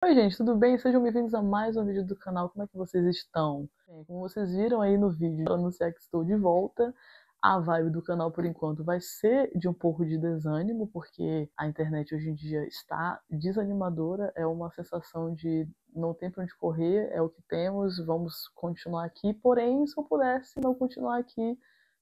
Oi, gente, tudo bem? Sejam bem-vindos a mais um vídeo do canal. Como é que vocês estão? Bem, como vocês viram aí no vídeo, para anunciar que estou de volta, a vibe do canal por enquanto vai ser de um pouco de desânimo, porque a internet hoje em dia está desanimadora, é uma sensação de não tem para onde correr, é o que temos, vamos continuar aqui. Porém, se eu pudesse não continuar aqui,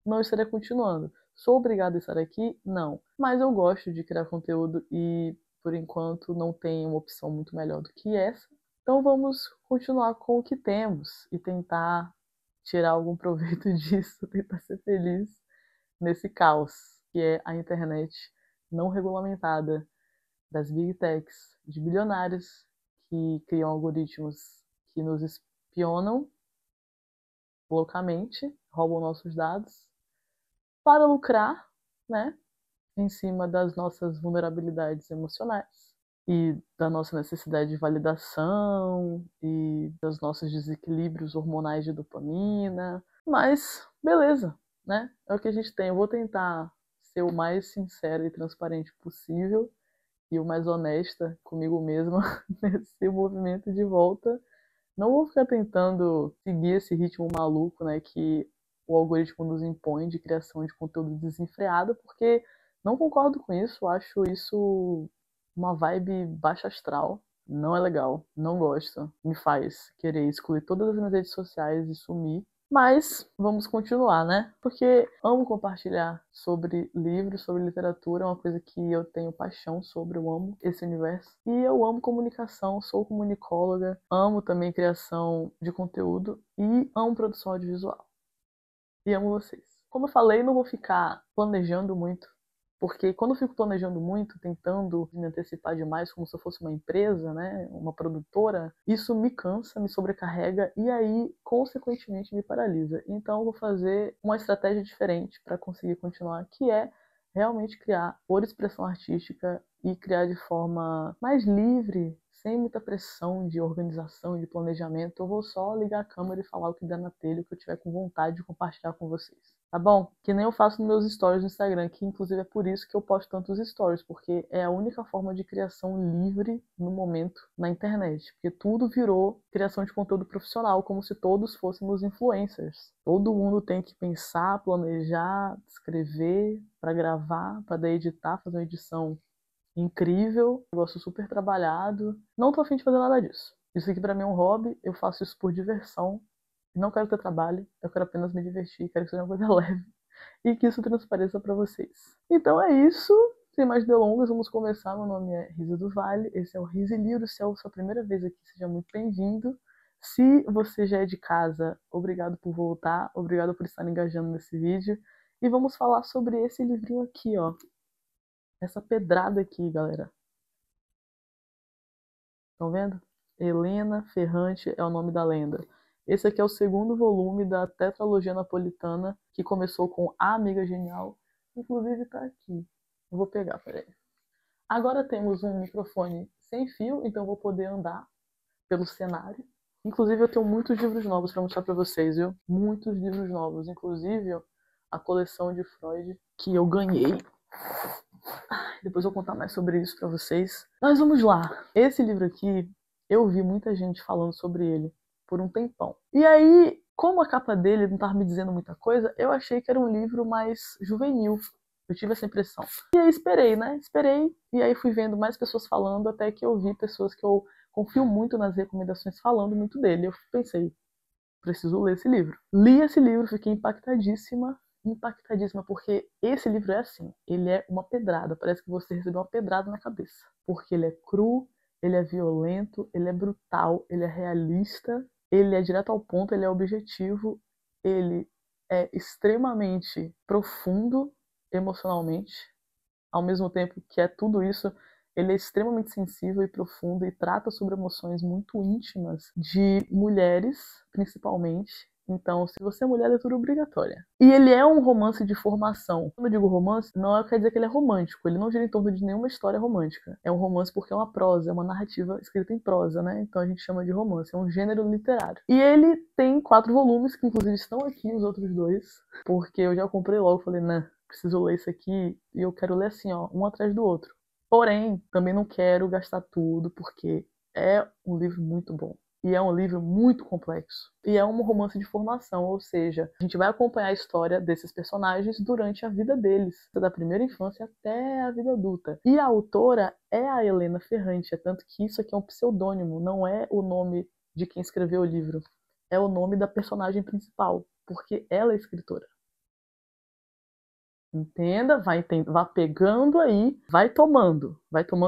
não estaria continuando. Sou obrigado a estar aqui? Não. Mas eu gosto de criar conteúdo e por enquanto não tem uma opção muito melhor do que essa. Então vamos continuar com o que temos e tentar tirar algum proveito disso, tentar ser feliz nesse caos que é a internet não regulamentada das big techs, de bilionários que criam algoritmos que nos espionam loucamente, roubam nossos dados para lucrar, né? Em cima das nossas vulnerabilidades emocionais e da nossa necessidade de validação e dos nossos desequilíbrios hormonais de dopamina. Mas, beleza, né? É o que a gente tem. Eu vou tentar ser o mais sincero e transparente possível e o mais honesta comigo mesma nesse movimento de volta. Não vou ficar tentando seguir esse ritmo maluco, né, que o algoritmo nos impõe de criação de conteúdo desenfreado, porque não concordo com isso, acho isso uma vibe baixa astral, não é legal, não gosto, me faz querer excluir todas as minhas redes sociais e sumir. Mas vamos continuar, né? Porque amo compartilhar sobre livros, sobre literatura, é uma coisa que eu tenho paixão sobre, eu amo esse universo. E eu amo comunicação, sou comunicóloga, amo também criação de conteúdo e amo produção audiovisual. E amo vocês. Como eu falei, não vou ficar planejando muito, porque quando eu fico planejando muito, tentando me antecipar demais, como se eu fosse uma empresa, né, uma produtora, isso me cansa, me sobrecarrega e aí, consequentemente, me paralisa. Então, eu vou fazer uma estratégia diferente para conseguir continuar, que é realmente criar por expressão artística e criar de forma mais livre, sem muita pressão de organização e de planejamento. Eu vou só ligar a câmera e falar o que der na telha, o que eu tiver com vontade de compartilhar com vocês. Tá bom? Que nem eu faço nos meus stories no Instagram, que inclusive é por isso que eu posto tantos stories, porque é a única forma de criação livre no momento na internet. Porque tudo virou criação de conteúdo profissional, como se todos fôssemos influencers. Todo mundo tem que pensar, planejar, escrever, para gravar, para daí editar, fazer uma edição incrível, negócio super trabalhado. Não tô afim de fazer nada disso. Isso aqui pra mim é um hobby, eu faço isso por diversão. Não quero ter trabalho, eu quero apenas me divertir, quero que seja uma coisa leve e que isso transpareça pra vocês. Então é isso, sem mais delongas, vamos começar. Meu nome é Risa do Vale, esse é o Risa e Livro. Se é a sua primeira vez aqui, seja muito bem-vindo. Se você já é de casa, obrigado por voltar, obrigado por estar engajando nesse vídeo. E vamos falar sobre esse livrinho aqui, ó. Essa pedrada aqui, galera. Estão vendo? Helena Ferrante é o nome da lenda. Esse aqui é o segundo volume da tetralogia napolitana, que começou com A Amiga Genial. Inclusive tá aqui. Eu vou pegar, peraí. Agora temos um microfone sem fio, então eu vou poder andar pelo cenário. Inclusive eu tenho muitos livros novos para mostrar para vocês, viu? Muitos livros novos. Inclusive a coleção de Freud que eu ganhei. Depois eu vou contar mais sobre isso pra vocês. Mas vamos lá. Esse livro aqui, eu vi muita gente falando sobre ele por um tempão. E aí, como a capa dele não tava me dizendo muita coisa, eu achei que era um livro mais juvenil. Eu tive essa impressão. E aí esperei, né? Esperei. E aí fui vendo mais pessoas falando, até que eu vi pessoas que eu confio muito nas recomendações falando muito dele. Eu pensei, preciso ler esse livro. Li esse livro, fiquei impactadíssima, impactadíssima, porque esse livro é assim, ele é uma pedrada, parece que você recebeu uma pedrada na cabeça, porque ele é cru, ele é violento, ele é brutal, ele é realista, ele é direto ao ponto, ele é objetivo, ele é extremamente profundo emocionalmente, ao mesmo tempo que é tudo isso, ele é extremamente sensível e profundo e trata sobre emoções muito íntimas de mulheres, principalmente. Então, se você é mulher, é leitura obrigatória. E ele é um romance de formação. Quando eu digo romance, não quer dizer que ele é romântico. Ele não gira em torno de nenhuma história romântica. É um romance porque é uma prosa, é uma narrativa escrita em prosa, né? Então a gente chama de romance. É um gênero literário. E ele tem 4 volumes, que inclusive estão aqui, os outros 2. Porque eu já comprei logo, falei, né, preciso ler isso aqui e eu quero ler assim, ó, um atrás do outro. Porém, também não quero gastar tudo, porque É um livro muito bom. E é um livro muito complexo. E é um romance de formação, ou seja, a gente vai acompanhar a história desses personagens durante a vida deles, da primeira infância até a vida adulta. E a autora é a Helena Ferrante, é tanto que isso aqui é um pseudônimo, não é o nome de quem escreveu o livro. É o nome da personagem principal, porque ela é escritora. Entenda, vai pegando aí, vai tomando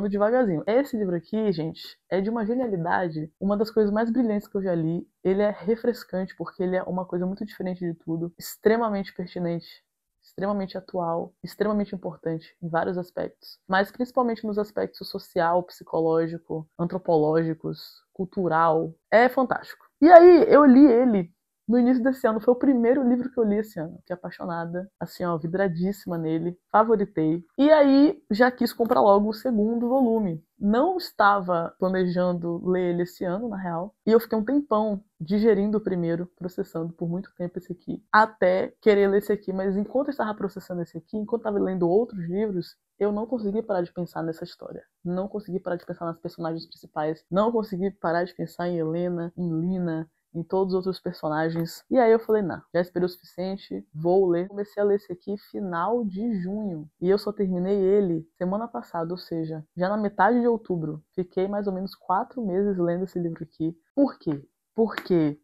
devagarzinho. Esse livro aqui, gente, é de uma genialidade, uma das coisas mais brilhantes que eu já li. Ele é refrescante, porque ele é uma coisa muito diferente de tudo, extremamente pertinente, extremamente atual, extremamente importante em vários aspectos, mas principalmente nos aspectos social, psicológico, antropológicos, cultural. É fantástico. E aí, eu li ele no início desse ano. Foi o primeiro livro que eu li esse ano. Fiquei apaixonada, assim, ó, vidradíssima nele, favoritei. E aí já quis comprar logo o segundo volume. Não estava planejando ler ele esse ano, na real. E eu fiquei um tempão digerindo o primeiro, processando por muito tempo esse aqui, até querer ler esse aqui. Mas enquanto eu estava processando esse aqui, enquanto eu estava lendo outros livros, eu não consegui parar de pensar nessa história. Não consegui parar de pensar nas personagens principais. Não consegui parar de pensar em Helena, em Lina, em todos os outros personagens. E aí eu falei, não, já esperei o suficiente, vou ler. Comecei a ler esse aqui final de junho. E eu só terminei ele semana passada, ou seja, já na metade de outubro. Fiquei mais ou menos 4 meses lendo esse livro aqui. Por quê? Porque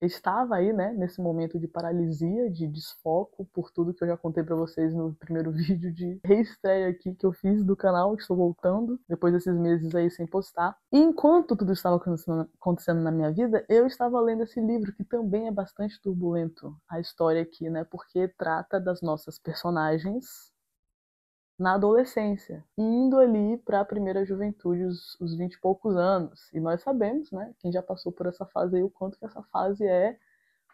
estava aí, né, nesse momento de paralisia, de desfoco, por tudo que eu já contei pra vocês no primeiro vídeo de reestreia aqui que eu fiz do canal. Estou voltando, depois desses meses aí sem postar. E enquanto tudo estava acontecendo na minha vida, eu estava lendo esse livro, que também é bastante turbulento, a história aqui, né, porque trata das nossas personagens na adolescência, indo ali para a primeira juventude, os 20 e poucos anos. E nós sabemos, né, quem já passou por essa fase aí, o quanto que essa fase é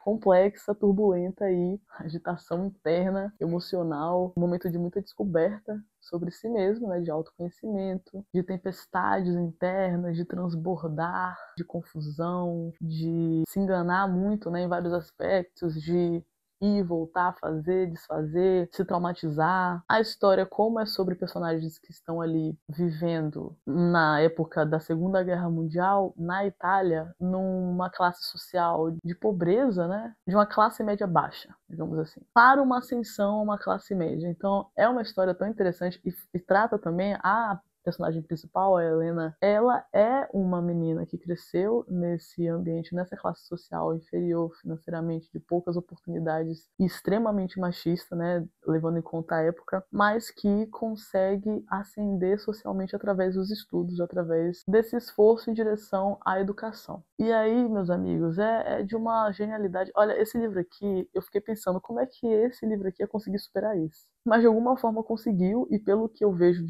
complexa, turbulenta aí, agitação interna, emocional, um momento de muita descoberta sobre si mesmo, né, de autoconhecimento, de tempestades internas, de transbordar, de confusão, de se enganar muito, né, em vários aspectos, de ir, voltar, fazer, desfazer, se traumatizar. A história, como é sobre personagens que estão ali vivendo na época da Segunda Guerra Mundial, na Itália, numa classe social de pobreza, né? De uma classe média baixa, digamos assim, para uma ascensão a uma classe média. Então, é uma história tão interessante e trata também a personagem principal, a Helena. Ela é uma menina que cresceu nesse ambiente, nessa classe social inferior financeiramente, de poucas oportunidades, e extremamente machista, né, levando em conta a época, mas que consegue ascender socialmente através dos estudos, através desse esforço em direção à educação. E aí, meus amigos, é de uma genialidade. Olha, esse livro aqui, eu fiquei pensando, como é que esse livro aqui ia conseguir superar esse? Mas de alguma forma conseguiu, e pelo que eu vejo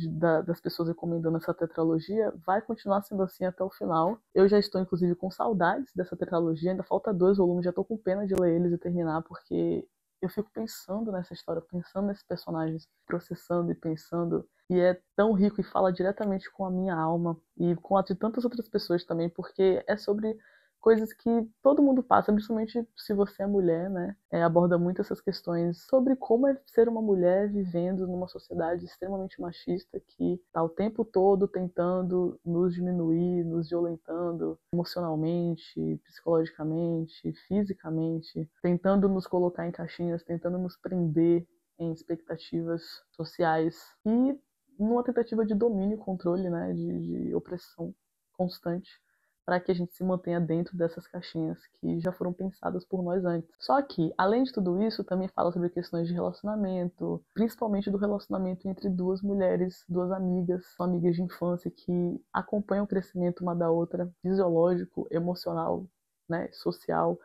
das pessoas recomendando essa tetralogia, vai continuar sendo assim até o final. Eu já estou, inclusive, com saudades dessa tetralogia, ainda falta 2 volumes, já estou com pena de ler eles e terminar, porque eu fico pensando nessa história, pensando nesses personagens, processando e pensando, e é tão rico e fala diretamente com a minha alma, e com a de tantas outras pessoas também, porque é sobre coisas que todo mundo passa, principalmente se você é mulher, né? Aborda muito essas questões sobre como é ser uma mulher vivendo numa sociedade extremamente machista que está o tempo todo tentando nos diminuir, nos violentando emocionalmente, psicologicamente, fisicamente, tentando nos colocar em caixinhas, tentando nos prender em expectativas sociais e numa tentativa de domínio e controle, né? De opressão constante, para que a gente se mantenha dentro dessas caixinhas que já foram pensadas por nós antes. Só que, além de tudo isso, também fala sobre questões de relacionamento, principalmente do relacionamento entre duas mulheres, duas amigas, são amigas de infância que acompanham o crescimento uma da outra, fisiológico, emocional, né, social.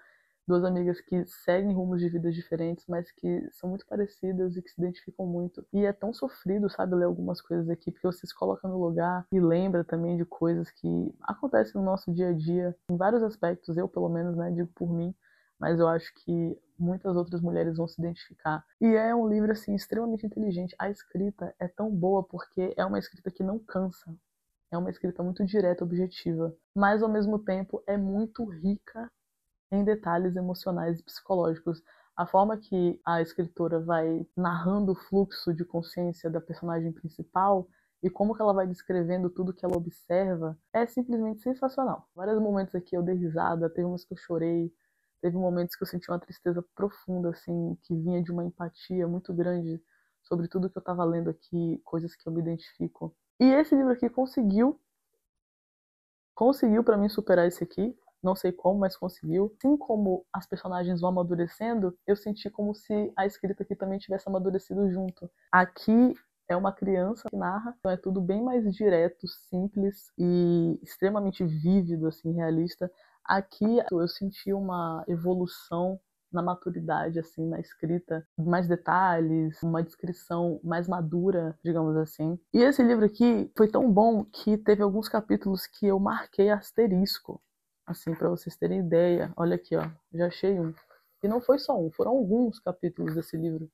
Duas amigas que seguem rumos de vidas diferentes, mas que são muito parecidas e que se identificam muito. E é tão sofrido, sabe, ler algumas coisas aqui, porque você se coloca no lugar e lembra também de coisas que acontecem no nosso dia a dia, em vários aspectos. Eu, pelo menos, né, digo por mim, mas eu acho que muitas outras mulheres vão se identificar. E é um livro, assim, extremamente inteligente. A escrita é tão boa porque é uma escrita que não cansa. É uma escrita muito direta, objetiva, mas ao mesmo tempo é muito rica em detalhes emocionais e psicológicos. A forma que a escritora vai narrando o fluxo de consciência da personagem principal e como que ela vai descrevendo tudo que ela observa é simplesmente sensacional. Vários momentos aqui eu dei risada, teve momentos que eu chorei, teve momentos que eu senti uma tristeza profunda, assim, que vinha de uma empatia muito grande sobre tudo que eu estava lendo aqui, coisas que eu me identifico. E esse livro aqui conseguiu para mim superar esse aqui. Não sei como, mas conseguiu. Assim como as personagens vão amadurecendo, eu senti como se a escrita aqui também tivesse amadurecido junto. Aqui é uma criança que narra, então é tudo bem mais direto, simples e extremamente vívido, assim, realista. Aqui eu senti uma evolução na maturidade, assim, na escrita, mais detalhes, uma descrição mais madura, digamos assim. E esse livro aqui foi tão bom que teve alguns capítulos que eu marquei asterisco, assim, para vocês terem ideia. Olha aqui, ó, já achei um. E não foi só um, foram alguns capítulos desse livro.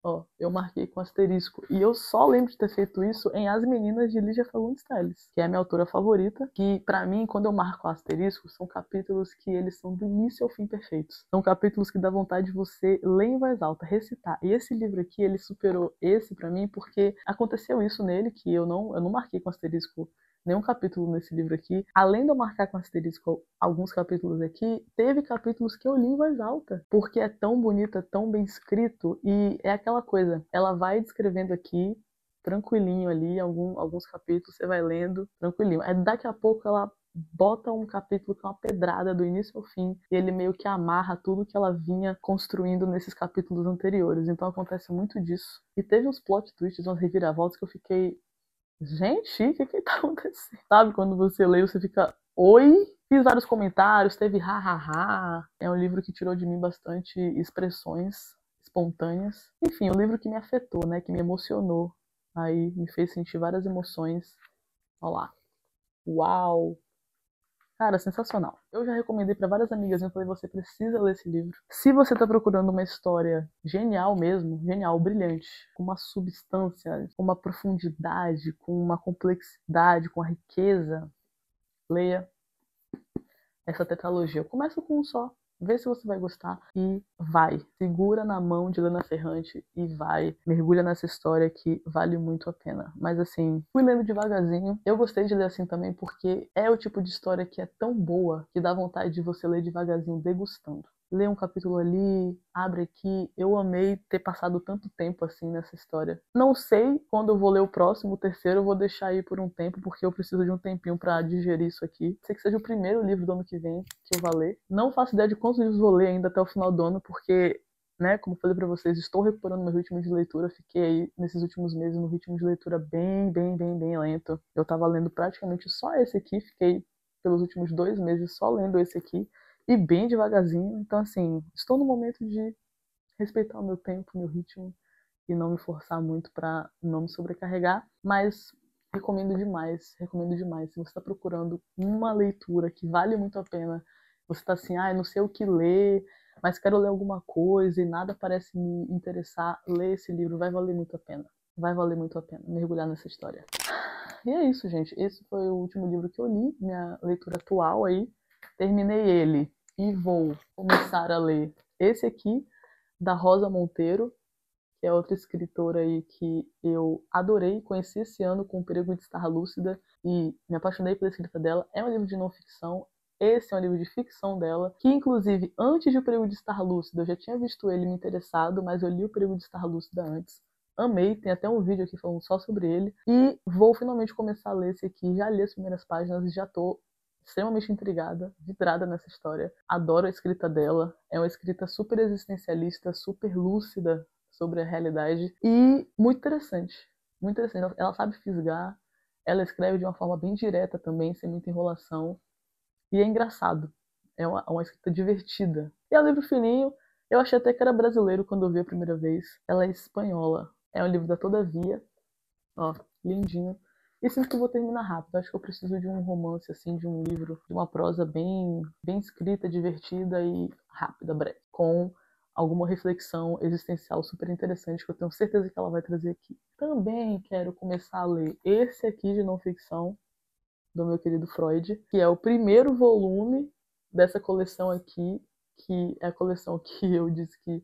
Ó, eu marquei com asterisco. E eu só lembro de ter feito isso em As Meninas de Lígia Fagundes Telles, que é a minha autora favorita, que pra mim, quando eu marco asterisco, são capítulos que eles são do início ao fim perfeitos. São capítulos que dá vontade de você ler em voz alta, recitar. E esse livro aqui, ele superou esse pra mim, porque aconteceu isso nele, que eu não marquei com asterisco nenhum capítulo nesse livro aqui. Além de eu marcar com asterisco alguns capítulos aqui, teve capítulos que eu li em voz alta, porque é tão bonito, é tão bem escrito, e é aquela coisa, ela vai descrevendo aqui, tranquilinho ali, alguns capítulos você vai lendo, tranquilinho. Aí daqui a pouco ela bota um capítulo que é uma pedrada do início ao fim, e ele meio que amarra tudo que ela vinha construindo nesses capítulos anteriores. Então acontece muito disso. E teve uns plot twists, umas reviravoltas que eu fiquei, gente, o que tá acontecendo? Sabe, quando você lê, você fica, oi? Fiz vários comentários, teve ha. É um livro que tirou de mim bastante expressões espontâneas. Enfim, um livro que me afetou, né? Que me emocionou. Aí me fez sentir várias emoções. Olha lá. Uau! Cara, sensacional. Eu já recomendei para várias amigas, eu falei, você precisa ler esse livro. Se você tá procurando uma história genial mesmo, genial, brilhante, com uma substância, com uma profundidade, com uma complexidade, com a riqueza, leia essa tetralogia. Começa com um só. Vê se você vai gostar e vai. Segura na mão de Lana Ferrante e vai. Mergulha nessa história que vale muito a pena. Mas assim, fui lendo devagarzinho. Eu gostei de ler assim também porque é o tipo de história que é tão boa que dá vontade de você ler devagarzinho, degustando. Lê um capítulo ali, abre aqui. Eu amei ter passado tanto tempo assim nessa história. Não sei quando eu vou ler o próximo, o terceiro, eu vou deixar aí por um tempo, porque eu preciso de um tempinho pra digerir isso aqui. Sei que seja o primeiro livro do ano que vem que eu vou ler. Não faço ideia de quantos livros vou ler ainda até o final do ano, porque, né, como eu falei pra vocês, estou recuperando meu ritmo de leitura. Fiquei aí nesses últimos meses no ritmo de leitura bem lento. Eu tava lendo praticamente só esse aqui, fiquei pelos últimos 2 meses só lendo esse aqui e bem devagarzinho. Então, assim, estou no momento de respeitar o meu tempo, meu ritmo e não me forçar muito para não me sobrecarregar, mas recomendo demais, recomendo demais. Se você está procurando uma leitura que vale muito a pena, você está assim, ah, eu não sei o que ler, mas quero ler alguma coisa e nada parece me interessar, lê esse livro, vai valer muito a pena. Vai valer muito a pena mergulhar nessa história. E é isso, gente. Esse foi o último livro que eu li, minha leitura atual aí. Terminei ele e vou começar a ler esse aqui, da Rosa Monteiro, que é outra escritora aí que eu adorei, conheci esse ano com O Perigo de Estar Lúcida e me apaixonei pela escrita dela. É um livro de não ficção, esse é um livro de ficção dela, que inclusive antes de O Perigo de Estar Lúcida eu já tinha visto ele me interessado, mas eu li O Perigo de Estar Lúcida antes. Amei, tem até um vídeo aqui falando só sobre ele. E vou finalmente começar a ler esse aqui. Já li as primeiras páginas e já tô extremamente intrigada, vidrada nessa história. Adoro a escrita dela. É uma escrita super existencialista, super lúcida sobre a realidade e muito interessante. Muito interessante. Ela sabe fisgar, ela escreve de uma forma bem direta também, sem muita enrolação. E é engraçado. É uma escrita divertida. E é um livro fininho. Eu achei até que era brasileiro quando eu vi a primeira vez. Ela é espanhola. É um livro da Todavia. Ó, lindinho. E sinto que eu vou terminar rápido. Acho que eu preciso de um romance, assim, de um livro, de uma prosa bem escrita, divertida e rápida, breve. Com alguma reflexão existencial super interessante que eu tenho certeza que ela vai trazer aqui. Também quero começar a ler esse aqui de não ficção, do meu querido Freud, que é o primeiro volume dessa coleção aqui, que é a coleção que eu disse que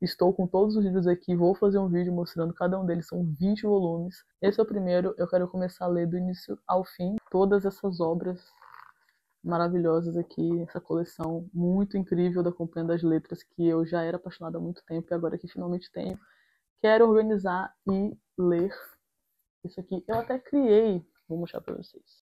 Estou com todos os livros aqui, vou fazer um vídeo mostrando cada um deles, são 20 volumes. Esse é o primeiro, eu quero começar a ler do início ao fim todas essas obras maravilhosas aqui, essa coleção muito incrível da Companhia das Letras, que eu já era apaixonada há muito tempo e agora que finalmente tenho. Quero organizar e ler isso aqui. Eu até criei, vou mostrar para vocês.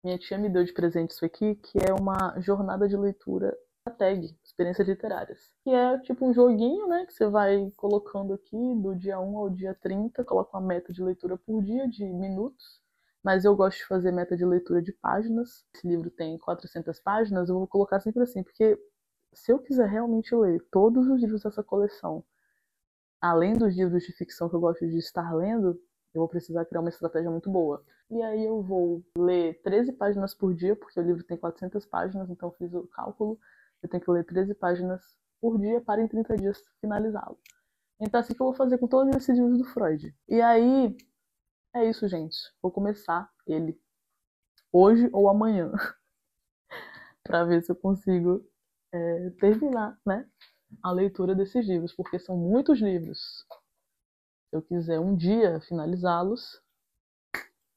Minha tia me deu de presente isso aqui, que é uma jornada de leitura da TAG, Experiências Literárias. Que é tipo um joguinho, né, que você vai colocando aqui do dia 1 ao dia 30, coloca uma meta de leitura por dia, de minutos. Mas eu gosto de fazer meta de leitura de páginas. Esse livro tem 400 páginas, eu vou colocar sempre assim, porque se eu quiser realmente ler todos os livros dessa coleção, além dos livros de ficção que eu gosto de estar lendo, eu vou precisar criar uma estratégia muito boa. E aí eu vou ler 13 páginas por dia, porque o livro tem 400 páginas, então eu fiz o cálculo. Eu tenho que ler 13 páginas por dia para em 30 dias finalizá-lo. Então assim que eu vou fazer com todos esses livros do Freud. E aí, é isso, gente. Vou começar ele hoje ou amanhã. para ver se eu consigo terminar, né, a leitura desses livros, porque são muitos livros. Se eu quiser um dia finalizá-los,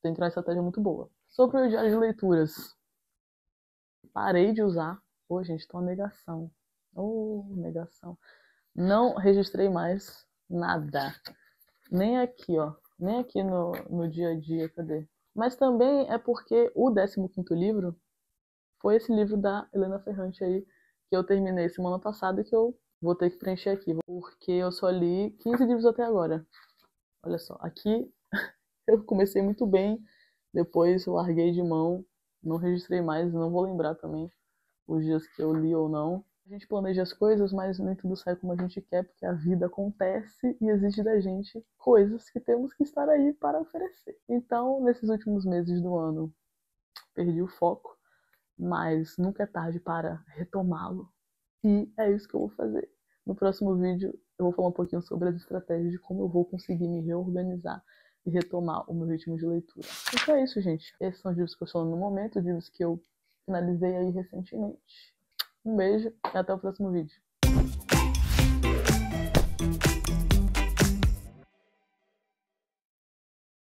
tem que ter uma estratégia muito boa. Sobre o diário de leituras, parei de usar. Pô, gente, tô uma negação. Negação. Não registrei mais nada. Nem aqui, ó. Nem aqui no dia a dia, cadê? Mas também é porque o 15º livro foi esse livro da Helena Ferrante aí, que eu terminei semana passada e que eu vou ter que preencher aqui, porque eu só li 15 livros até agora. Olha só, aqui eu comecei muito bem, depois larguei de mão, não registrei mais, não vou lembrar também os dias que eu li ou não. A gente planeja as coisas, mas nem tudo sai como a gente quer, porque a vida acontece e exige da gente coisas que temos que estar aí para oferecer. Então, nesses últimos meses do ano, perdi o foco, mas nunca é tarde para retomá-lo. E é isso que eu vou fazer. No próximo vídeo eu vou falar um pouquinho sobre as estratégias de como eu vou conseguir me reorganizar e retomar o meu ritmo de leitura. Então é isso, gente. Esses são os livros que eu estou lendo no momento, os livros que eu finalizei aí recentemente. Um beijo e até o próximo vídeo.